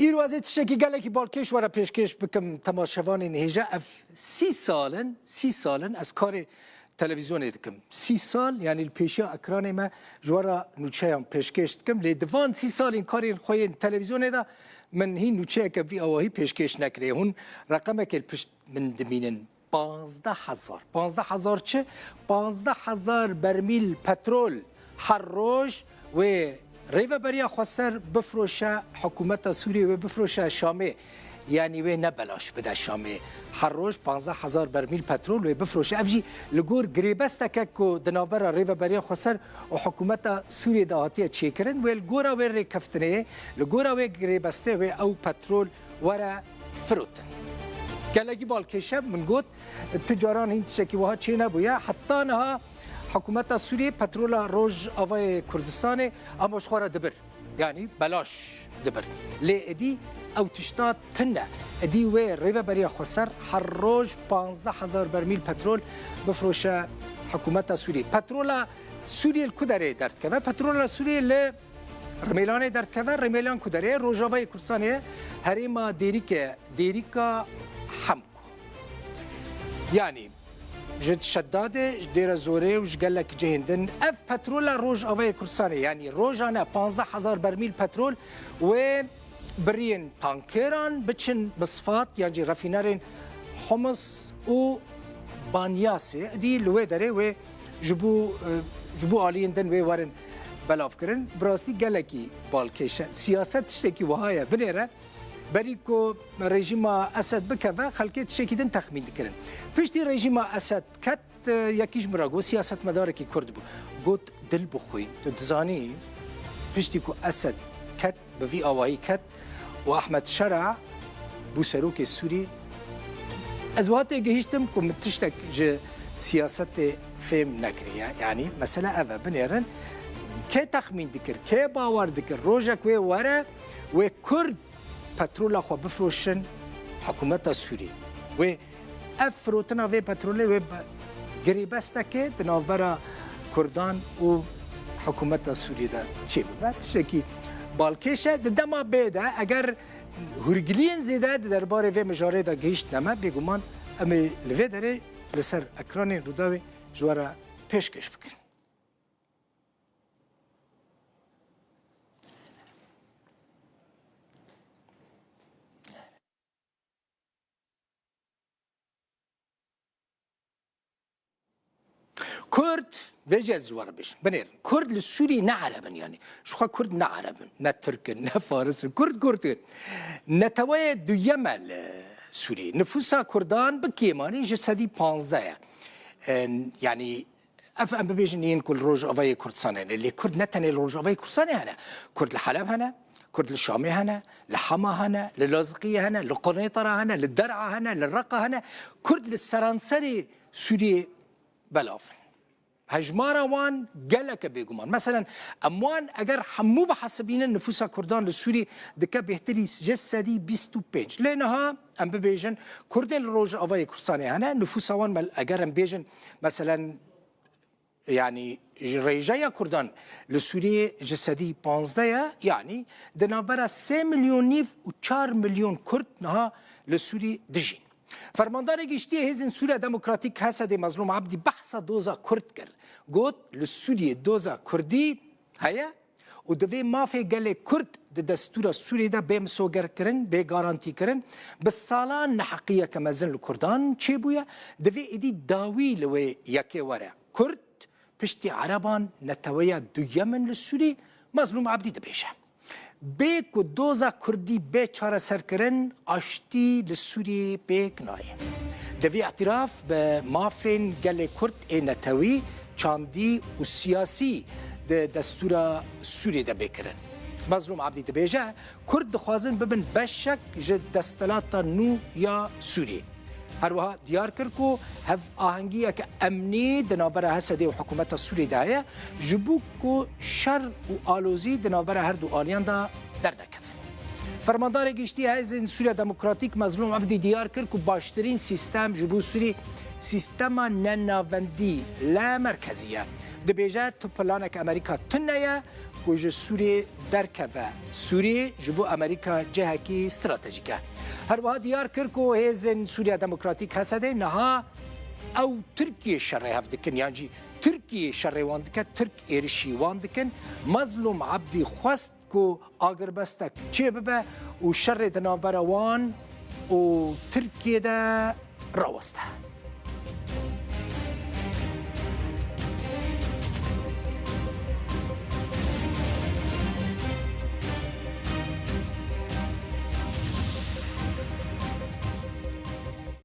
ایرو از تشکی گله کی بالکش ورا پیشکش بکم تماشاوان نهجه اف 30 سالن از کار تلویزیون دکم 30 سال یعنی الپیشی اکران ما جوارا نوچه هم پیشکش دکم لیدوان 30 سال این کاری خوی تلویزیون دا من هی نوچه که وی آواهی پیشکش نکره هون رقم که پشت من دمینن 15,000 چه 15,000 برمیل پترول هر روز و ریو بریا خسر بفروشه حکومت سوریه و بفروشه شامه یعنی و نبلاش بده شامه هر روز 15,000 برمیل پترول و بفروشه افجی لگور گریبسته که کو دنابرا ریو بریا خسر و حکومت سوریه دهاتی چیکرن و لگورا و ریکفتنه لگورا و گریبسته و او پترول ورا فروتن گلگی بالکشه من گفت تجاران این شکی وها چی نبویا حتی نها حکومت سوریه پترول روز آوای کردستان اما شخوره دبر یعنی بلاش دبر لی ادی او تشتات تنه ادی و ریبه بریا خسر هر روز 15,000 برمیل پترول بفروشه حکومت سوریه پترول سوریه کدره درد که پترول سوریه ل رمیلان درد که رمیلان کدره روز آوای کردستان هریما دیریکا حمکو یعنی جد شداده دیر زوره و جگلک جهندن اف پترول روز آوای کردستانه یعنی روزانه 15,000 برمیل پترول و برین تانکران بچن مصفات یعنی رفینرین حمص و بانیاسه دی لوی داره و جبو آلیندن و وارن بلاف کرن براستی گلکی بالکشه سیاست شکی وهایه بنیره بری کو رژیم اسد بکوه خلکت شکیدن تخمین کردن پشتی رژیم اسد کت یکیش مراگو سیاست مداره کی کرد بود گفت دل بخوین تو دزانی پشتی کو اسد کت به وی آوایی کت و احمد شرع بو سروک سوری از وقتی گهیشتم که متشتک ج سیاست فهم نکریه یعنی مثلا اوه بنیرن که تخمین دکر که باور دکر روزک و وره و کرد پترول خو بفروشن حکومت سوریه و افروتنا و پترول و گریبسته که دنابرا کردان و حکومت سوریه دا چی بود شکی بالکشه دما بیده اگر هرگلین زیده درباره و مجاره دا گیشت نما بگومان اما لوی داره لسر اکران روداوی جوارا پیشکش بکن كرد وجز زوار بيش بنير كرد للسوري نعربا يعني شو كرد نعربا نترك نفارس كرد نتوي دو يمل سوري نفوسها كردان بكيماني جسدي 15 يعني افهم ببيجنين كل روج افاي كردستان اللي كرد نتني روج افاي كردستان هنا كرد الحلب هنا كرد الشامي هنا لحما هنا للازقيه هنا لقرنيطره هنا للدرعه هنا للرقه هنا كرد للسرانسري سوري بلافن هجمارا وان جلك بيجومان مثلا اموان اگر حمو بحسبين النفوس كردان للسوري دكا بيهتري جسدي 25 لانها ام بيجن كردن روج افاي كردستاني هنا نفوس وان مال اگر ام بيجن مثلا يعني ريجايا كردان للسوري جسدي 15 يعني دنابرا 3 مليون نيف و 4 مليون كرد نها للسوري دجين فرماندار گشتی هزین سوریه دموکراتیک حسد مظلوم عبدی بحث دوزا کرد کرد گوت لسوریه دوزا کردی هیا و دوی مافی گله کرد دستور سوریه دا بیم سوگر کرن به گارانتی کرن بس سالان نحقیه که مزن لکردان چه بویا دوی ایدی داوی لوی یکی وره کرد پشتی عربان نتویا دویمن لسوری مظلوم عبدی دبیشه بیک و دوزا کردی به چاره سرکرن آشتی لسوری بیک نایه دوی اعتراف به مافین گل کرد نتوی چاندی و سیاسی ده دستور سوری ده بکرن مظلوم عبدی دبیجه کرد دخوازن ببن بشک جد دستلات نو یا سوری هر وها دیار کرکو هف آهنگیه که امنی دنابره حسده و حکومت سوری دایه جبو کو شر و آلوزی دنابره هر دو آلیان دا در نکفن فرماندار گشتی هزین سوریه دموکراتیک مظلوم عبدی دیار کرد که باشترین سیستم جبو سوری سیستم نناوندی لا مرکزیه دبیجه تو پلانک امریکا تنیه کو ج سوریه درکبه سوریه جبو امریکا جهکی استراتژیکه هر وها دیار کر کو هیزن سوریا دموکراتیک هسده نها او ترکیه شر هفدکن یعنی ترکیه شر واندکه ترک ایرشی واندکن مظلوم عبدی خواست کو آگر بستک چه ببه و شر دنابروان و ترکیه ده راوسته